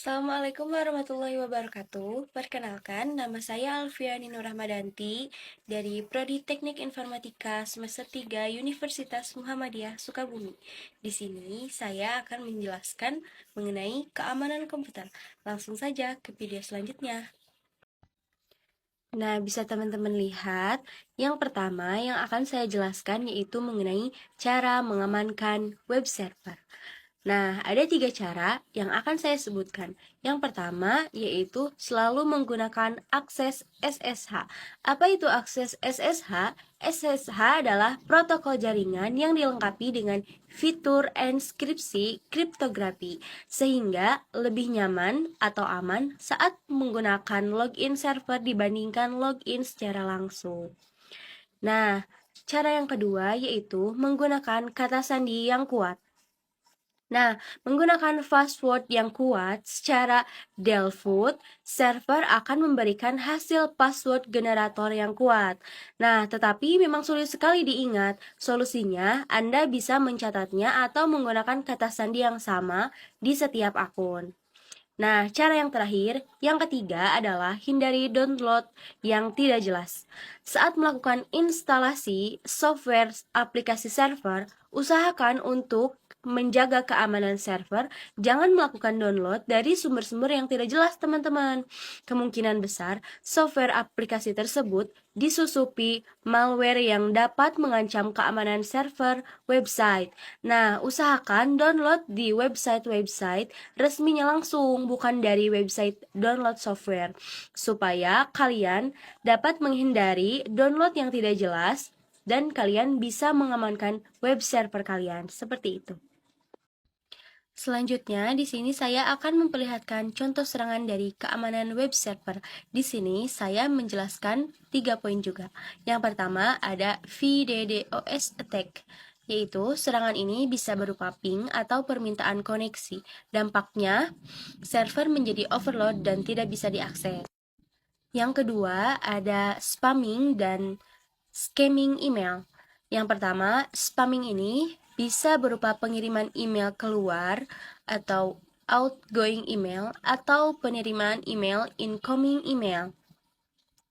Assalamualaikum warahmatullahi wabarakatuh. Perkenalkan, nama saya Alfiani Nur Rahmadanti dari Prodi Teknik Informatika semester 3 Universitas Muhammadiyah Sukabumi. Di sini saya akan menjelaskan mengenai keamanan komputer. Langsung saja ke video selanjutnya. Nah, bisa teman-teman lihat, yang pertama yang akan saya jelaskan yaitu mengenai cara mengamankan web server. Nah, ada 3 cara yang akan saya sebutkan. Yang pertama, yaitu selalu menggunakan akses SSH. Apa itu akses SSH? SSH adalah protokol jaringan yang dilengkapi dengan fitur enskripsi kriptografi, sehingga lebih nyaman atau aman saat menggunakan login server dibandingkan login secara langsung. Nah, cara yang kedua yaitu menggunakan kata sandi yang kuat. Nah, menggunakan password yang kuat secara default, server akan memberikan hasil password generator yang kuat. Nah, tetapi memang sulit sekali diingat. Solusinya, Anda bisa mencatatnya atau menggunakan kata sandi yang sama di setiap akun. Nah, cara yang terakhir, yang ketiga adalah hindari download yang tidak jelas. Saat melakukan instalasi software aplikasi server, usahakan untuk menjaga keamanan server, jangan melakukan download dari sumber-sumber yang tidak jelas, teman-teman. Kemungkinan besar, software aplikasi tersebut disusupi malware yang dapat mengancam keamanan server website. Nah, usahakan download di website-website resminya langsung, bukan dari website download software, supaya kalian dapat menghindari download yang tidak jelas dan kalian bisa mengamankan web server kalian. Seperti itu. Selanjutnya, di sini saya akan memperlihatkan contoh serangan dari keamanan web server. Di sini saya menjelaskan 3 poin juga. Yang pertama ada VDDoS attack, yaitu serangan ini bisa berupa ping atau permintaan koneksi. Dampaknya, server menjadi overload dan tidak bisa diakses. Yang kedua ada spamming dan scamming email. Yang pertama, spamming ini bisa berupa pengiriman email keluar atau outgoing email atau penerimaan email incoming email.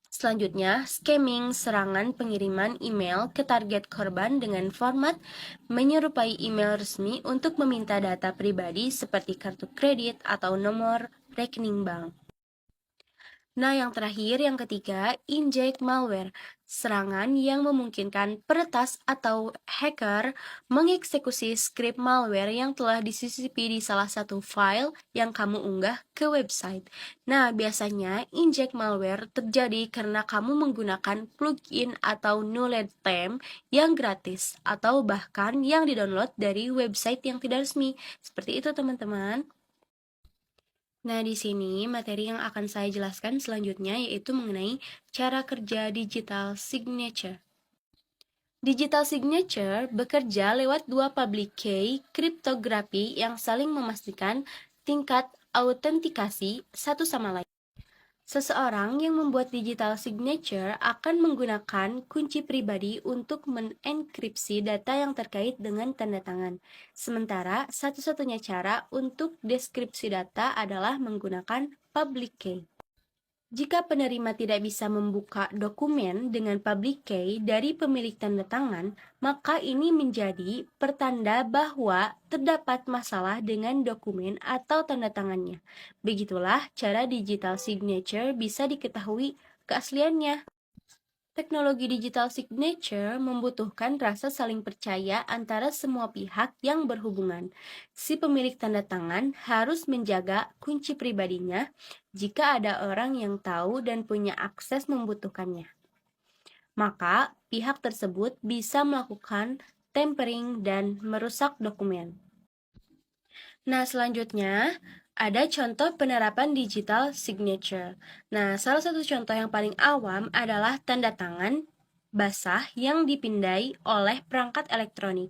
Selanjutnya, scamming serangan pengiriman email ke target korban dengan format menyerupai email resmi untuk meminta data pribadi seperti kartu kredit atau nomor rekening bank. Nah, yang terakhir, yang ketiga, inject malware. Serangan yang memungkinkan peretas atau hacker mengeksekusi skrip malware yang telah disisipi di salah satu file yang kamu unggah ke website. Nah, biasanya inject malware terjadi karena kamu menggunakan plugin atau nulled theme yang gratis atau bahkan yang didownload dari website yang tidak resmi. Seperti itu, teman-teman. Nah, di sini materi yang akan saya jelaskan selanjutnya yaitu mengenai cara kerja digital signature. Digital signature bekerja lewat dua public key kriptografi yang saling memastikan tingkat autentikasi satu sama lain. Seseorang yang membuat digital signature akan menggunakan kunci pribadi untuk menenkripsi data yang terkait dengan tanda tangan. Sementara, satu-satunya cara untuk deskripsi data adalah menggunakan public key. Jika penerima tidak bisa membuka dokumen dengan public key dari pemilik tanda tangan, maka ini menjadi pertanda bahwa terdapat masalah dengan dokumen atau tanda tangannya. Begitulah cara digital signature bisa diketahui keasliannya. Teknologi digital signature membutuhkan rasa saling percaya antara semua pihak yang berhubungan. Si pemilik tanda tangan harus menjaga kunci pribadinya jika ada orang yang tahu dan punya akses membutuhkannya. Maka, pihak tersebut bisa melakukan tampering dan merusak dokumen. Nah, selanjutnya ada contoh penerapan digital signature. Nah, salah satu contoh yang paling awam adalah tanda tangan basah yang dipindai oleh perangkat elektronik.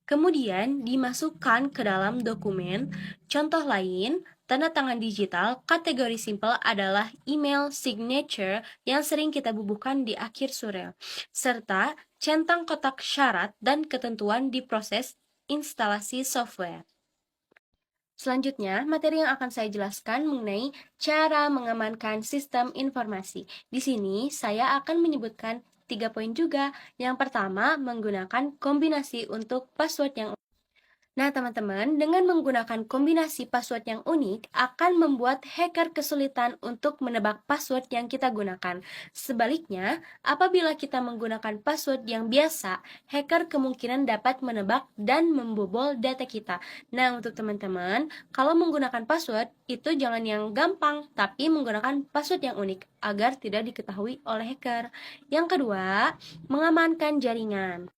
Kemudian dimasukkan ke dalam dokumen. Contoh lain, tanda tangan digital kategori simple adalah email signature yang sering kita bubuhkan di akhir surel, serta centang kotak syarat dan ketentuan di proses instalasi software. Selanjutnya, materi yang akan saya jelaskan mengenai cara mengamankan sistem informasi. Di sini, saya akan menyebutkan 3 poin juga. Yang pertama, menggunakan kombinasi untuk password yang. Nah, teman-teman, dengan menggunakan kombinasi password yang unik akan membuat hacker kesulitan untuk menebak password yang kita gunakan. Sebaliknya, apabila kita menggunakan password yang biasa, hacker kemungkinan dapat menebak dan membobol data kita. Nah, untuk teman-teman, kalau menggunakan password itu jangan yang gampang, tapi menggunakan password yang unik agar tidak diketahui oleh hacker. Yang kedua, mengamankan jaringan.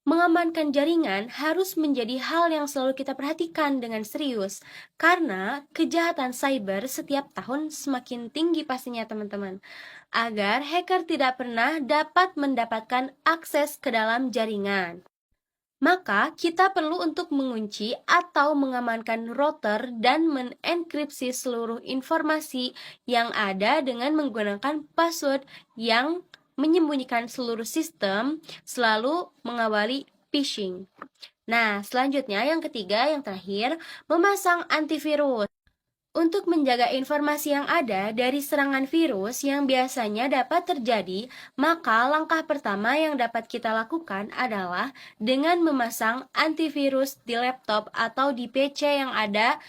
Mengamankan jaringan harus menjadi hal yang selalu kita perhatikan dengan serius, karena kejahatan cyber setiap tahun semakin tinggi pastinya teman-teman. Agar hacker tidak pernah dapat mendapatkan akses ke dalam jaringan. Maka kita perlu untuk mengunci atau mengamankan router dan menenkripsi seluruh informasi yang ada dengan menggunakan password yang menyembunyikan seluruh sistem, selalu mengawali phishing. Nah, selanjutnya yang ketiga, yang terakhir, memasang antivirus. Untuk menjaga informasi yang ada dari serangan virus yang biasanya dapat terjadi, maka langkah pertama yang dapat kita lakukan adalah dengan memasang antivirus di laptop atau di PC yang ada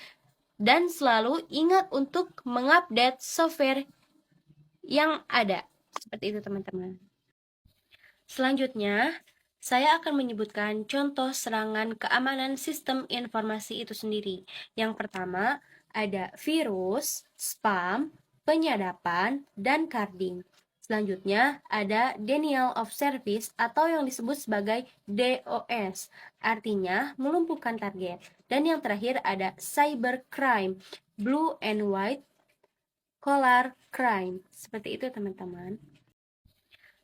dan selalu ingat untuk mengupdate software yang ada. Seperti itu, teman-teman. Selanjutnya, saya akan menyebutkan contoh serangan keamanan sistem informasi itu sendiri. Yang pertama, ada virus, spam, penyadapan, dan carding. Selanjutnya, ada denial of service atau yang disebut sebagai DOS, artinya melumpuhkan target. Dan yang terakhir ada cybercrime, blue and white collar crime. Seperti itu, teman-teman.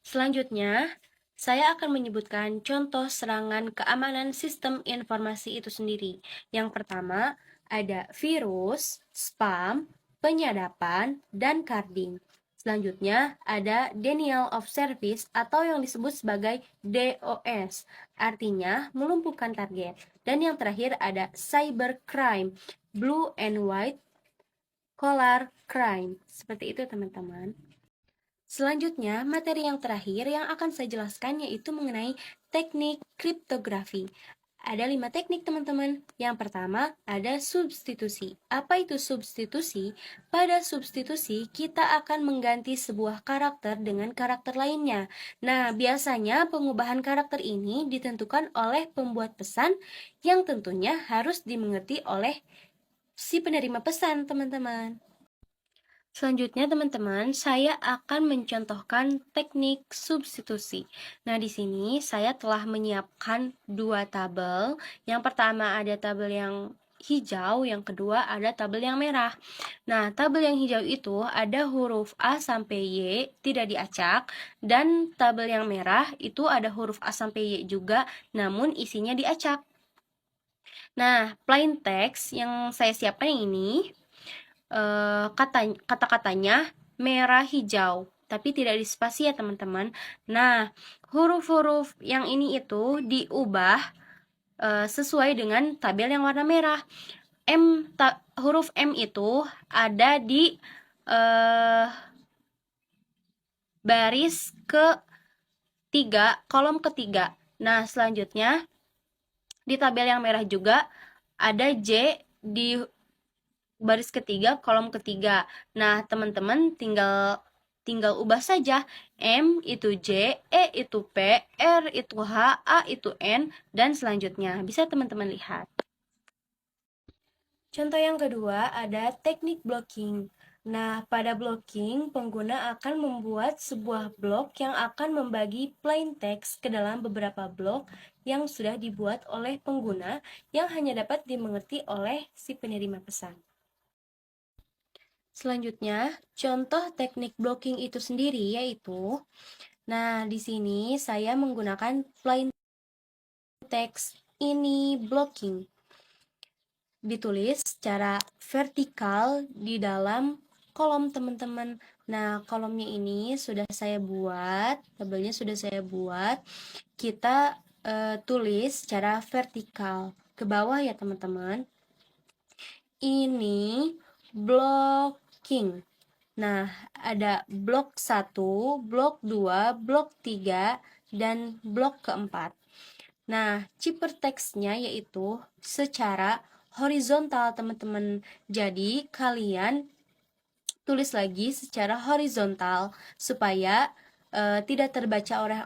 Selanjutnya, saya akan menyebutkan contoh serangan keamanan sistem informasi itu sendiri. Yang pertama, ada virus, spam, penyadapan, dan carding. Selanjutnya, ada denial of service atau yang disebut sebagai DOS, artinya melumpuhkan target. Dan yang terakhir ada cybercrime, blue and white collar crime. Seperti itu, teman-teman. Selanjutnya, materi yang terakhir yang akan saya jelaskan yaitu mengenai teknik kriptografi. Ada 5 teknik, teman-teman. Yang pertama, ada substitusi. Apa itu substitusi? Pada substitusi, kita akan mengganti sebuah karakter dengan karakter lainnya. Nah, biasanya pengubahan karakter ini ditentukan oleh pembuat pesan yang tentunya harus dimengerti oleh si penerima pesan, teman-teman. Selanjutnya, teman-teman, saya akan mencontohkan teknik substitusi. Nah, di sini saya telah menyiapkan 2 tabel. Yang pertama ada tabel yang hijau, yang kedua ada tabel yang merah. Nah, tabel yang hijau itu ada huruf A sampai Y tidak diacak, dan tabel yang merah itu ada huruf A sampai Y juga, namun isinya diacak. Nah, plain text yang saya siapkan yang ini kata-katanya merah hijau, tapi tidak dispasi ya teman-teman. Nah, huruf-huruf yang ini itu diubah sesuai dengan tabel yang warna merah. Huruf M itu ada di baris ketiga, kolom ketiga. Nah, selanjutnya di tabel yang merah juga ada J di baris ketiga, kolom ketiga. Nah, teman-teman tinggal ubah saja. M itu J, E itu P, R itu H, A itu N, dan selanjutnya. Bisa teman-teman lihat. Contoh yang kedua ada teknik blocking. Nah, pada blocking, pengguna akan membuat sebuah blok yang akan membagi plain text ke dalam beberapa blok yang sudah dibuat oleh pengguna yang hanya dapat dimengerti oleh si penerima pesan. Selanjutnya, contoh teknik blocking itu sendiri yaitu, nah di sini saya menggunakan plain text ini blocking. Ditulis secara vertikal di dalam kolom teman-teman. Nah, kolomnya ini sudah saya buat, tabelnya sudah saya buat. Kita tulis secara vertikal ke bawah ya teman-teman. ini blocking. Nah, ada blok 1, blok 2, blok 3, dan blok keempat. Nah, ciphertextnya yaitu secara horizontal, teman-teman. Jadi, kalian tulis lagi secara horizontal supaya tidak terbaca oleh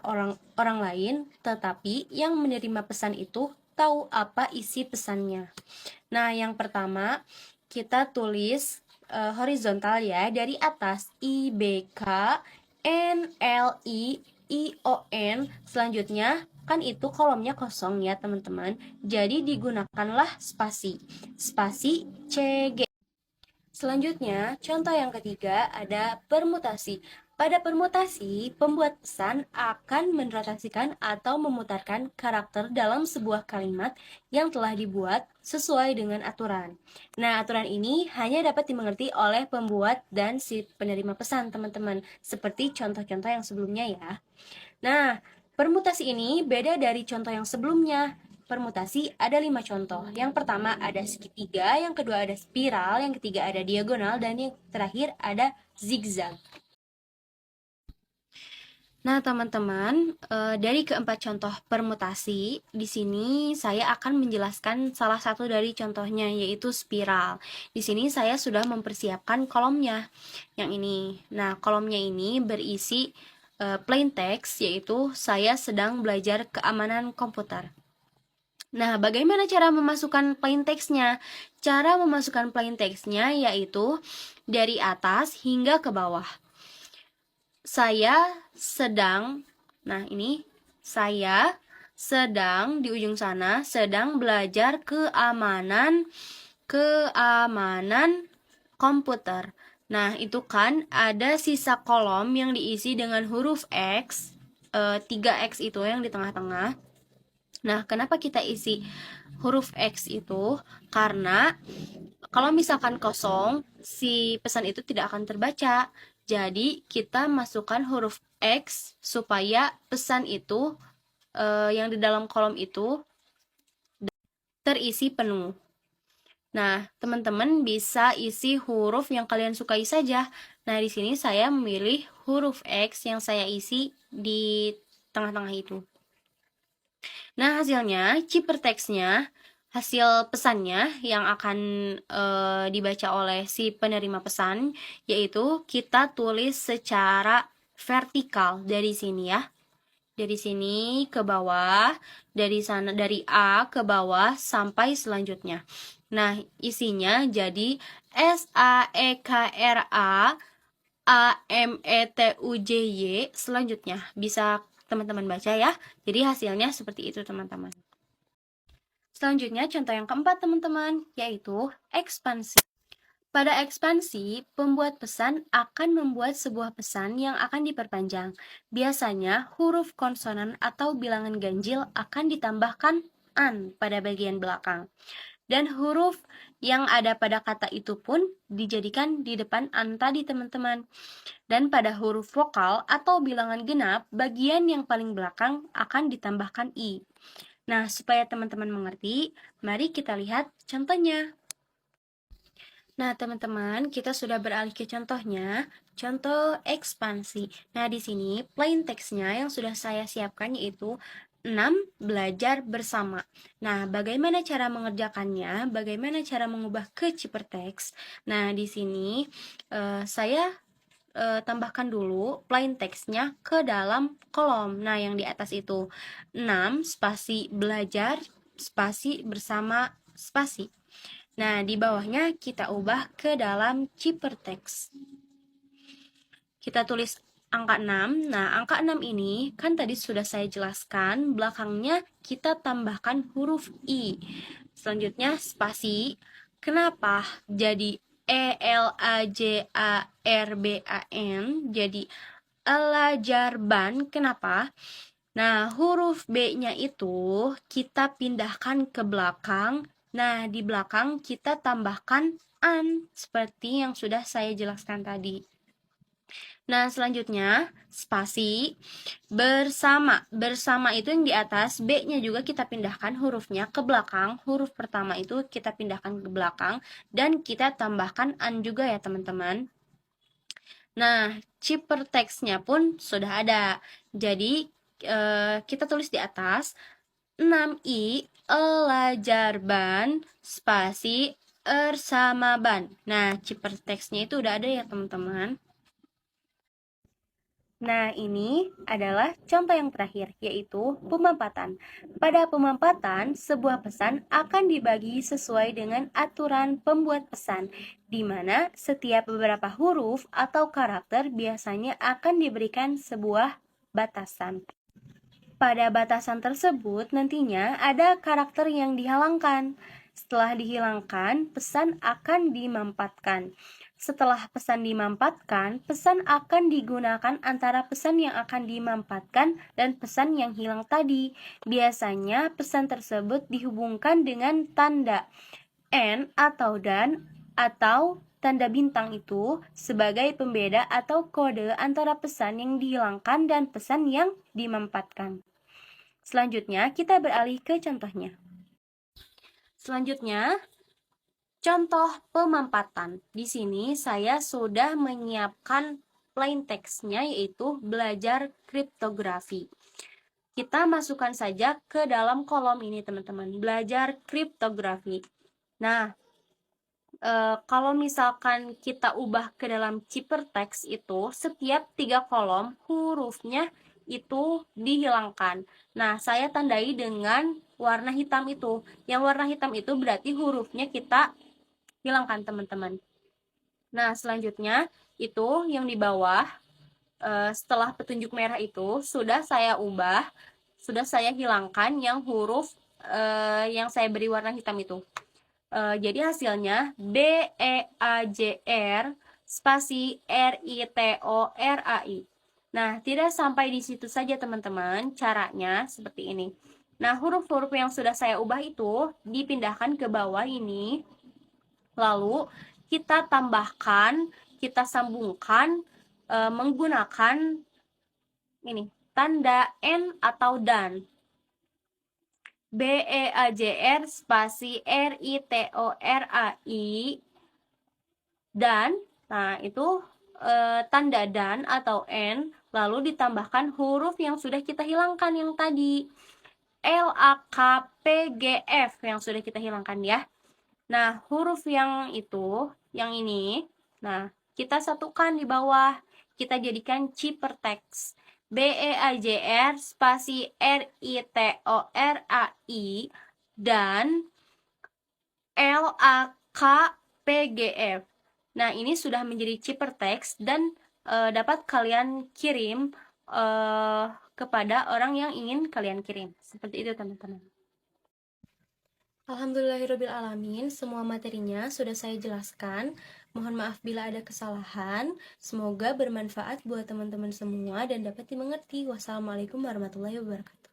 orang lain, tetapi yang menerima pesan itu tahu apa isi pesannya. Nah, yang pertama kita tulis horizontal ya, dari atas IBK NLI ION. Selanjutnya kan itu kolomnya kosong ya teman-teman, jadi digunakanlah spasi CG. Selanjutnya, contoh yang ketiga ada permutasi. Pada permutasi, pembuat pesan akan merotasikan atau memutarkan karakter dalam sebuah kalimat yang telah dibuat sesuai dengan aturan. Nah, aturan ini hanya dapat dimengerti oleh pembuat dan si penerima pesan, teman-teman. Seperti contoh-contoh yang sebelumnya ya. Nah, permutasi ini beda dari contoh yang sebelumnya. Permutasi ada 5 contoh. Yang pertama ada segitiga, yang kedua ada spiral, yang ketiga ada diagonal, dan yang terakhir ada zigzag. Nah, teman-teman, dari keempat contoh permutasi, di sini saya akan menjelaskan salah satu dari contohnya, yaitu spiral. Di sini saya sudah mempersiapkan kolomnya, yang ini. Nah, kolomnya ini berisi plain text, yaitu saya sedang belajar keamanan komputer. Nah, bagaimana cara memasukkan plain text-nya? Cara memasukkan plain text-nya yaitu dari atas hingga ke bawah. Saya sedang, nah ini, saya sedang di ujung sana, sedang belajar keamanan komputer. Nah, itu kan ada sisa kolom yang diisi dengan huruf X, 3X itu yang di tengah-tengah. Nah, kenapa kita isi huruf X itu? Karena kalau misalkan kosong, si pesan itu tidak akan terbaca. Jadi, kita masukkan huruf X supaya pesan itu yang di dalam kolom itu terisi penuh. Nah, teman-teman bisa isi huruf yang kalian sukai saja. Nah, di sini saya memilih huruf X yang saya isi di tengah-tengah itu. Nah, hasilnya, ciphertextnya, hasil pesannya yang akan dibaca oleh si penerima pesan, yaitu kita tulis secara vertikal dari sini ya. Dari sini ke bawah, dari sana, dari A ke bawah sampai selanjutnya. Nah, isinya jadi SAEKRA AMETUJY. Selanjutnya bisa teman-teman baca ya. Jadi hasilnya seperti itu teman-teman. Selanjutnya contoh yang keempat teman-teman, yaitu ekspansi. Pada ekspansi, pembuat pesan akan membuat sebuah pesan yang akan diperpanjang. Biasanya huruf konsonan atau bilangan ganjil akan ditambahkan an pada bagian belakang. Dan huruf yang ada pada kata itu pun dijadikan di depan an tadi teman-teman. Dan pada huruf vokal atau bilangan genap, bagian yang paling belakang akan ditambahkan i. Nah, supaya teman-teman mengerti, mari kita lihat contohnya. Nah, teman-teman, kita sudah beralih ke contohnya, contoh ekspansi. Nah, di sini plain text-nya yang sudah saya siapkan yaitu 6 belajar bersama. Nah, bagaimana cara mengerjakannya? Bagaimana cara mengubah ke ciphertext? Nah, di sini saya tambahkan dulu plain text-nya ke dalam kolom. Nah, yang di atas itu 6 spasi belajar spasi bersama spasi. Nah, di bawahnya kita ubah ke dalam ciphertext. Kita tulis angka 6. Nah, angka 6 ini kan tadi sudah saya jelaskan, belakangnya kita tambahkan huruf I. Selanjutnya spasi. Kenapa jadi ELAJARBAN jadi elajarban? Kenapa? Nah, huruf B-nya itu kita pindahkan ke belakang. Nah, di belakang kita tambahkan an seperti yang sudah saya jelaskan tadi. Nah, selanjutnya spasi bersama. Bersama itu yang di atas, B-nya juga kita pindahkan hurufnya ke belakang. Huruf pertama itu kita pindahkan ke belakang dan kita tambahkan an juga ya, teman-teman. Nah, ciperteksnya pun sudah ada. Jadi, kita tulis di atas 6i elajar ban spasi ersama ban. Nah, ciperteksnya itu udah ada ya, teman-teman. Nah, ini adalah contoh yang terakhir, yaitu pemampatan. Pada pemampatan, sebuah pesan akan dibagi sesuai dengan aturan pembuat pesan, di mana setiap beberapa huruf atau karakter biasanya akan diberikan sebuah batasan. Pada batasan tersebut, nantinya ada karakter yang dihilangkan. Setelah dihilangkan, pesan akan dimampatkan. Setelah pesan dimampatkan, pesan akan digunakan antara pesan yang akan dimampatkan dan pesan yang hilang tadi. Biasanya pesan tersebut dihubungkan dengan tanda N atau dan atau tanda bintang itu sebagai pembeda atau kode antara pesan yang dihilangkan dan pesan yang dimampatkan. Selanjutnya, kita beralih ke contohnya. Selanjutnya, contoh pemampatan. Di sini saya sudah menyiapkan plain text-nya, yaitu belajar kriptografi. Kita masukkan saja ke dalam kolom ini, teman-teman. Belajar kriptografi. Nah, kalau misalkan kita ubah ke dalam cipertext itu, setiap 3 kolom hurufnya itu dihilangkan. Nah, saya tandai dengan warna hitam itu. Yang warna hitam itu berarti hurufnya kita hilangkan, teman-teman. Nah, selanjutnya itu yang di bawah, setelah petunjuk merah itu sudah saya ubah, sudah saya hilangkan yang huruf yang saya beri warna hitam itu. Jadi hasilnya BEAJR spasi RITORAI. Nah, tidak sampai di situ saja, teman-teman. Caranya seperti ini. Nah, huruf-huruf yang sudah saya ubah itu dipindahkan ke bawah ini. Lalu kita tambahkan, kita sambungkan menggunakan ini tanda N atau dan. BEAJR spasi RITORAI dan, nah itu tanda dan atau N, lalu ditambahkan huruf yang sudah kita hilangkan yang tadi, LAKPGF yang sudah kita hilangkan ya. Nah, huruf yang itu, yang ini, nah kita satukan di bawah, kita jadikan cipertext. BEAJR spasi RITORAI dan LAKPGF. Nah, ini sudah menjadi cipertext dan dapat kalian kirim kepada orang yang ingin kalian kirim. Seperti itu, teman-teman. Alhamdulillahirrabbilalamin, semua materinya sudah saya jelaskan. Mohon maaf bila ada kesalahan. Semoga bermanfaat buat teman-teman semua dan dapat dimengerti. Wassalamualaikum warahmatullahi wabarakatuh.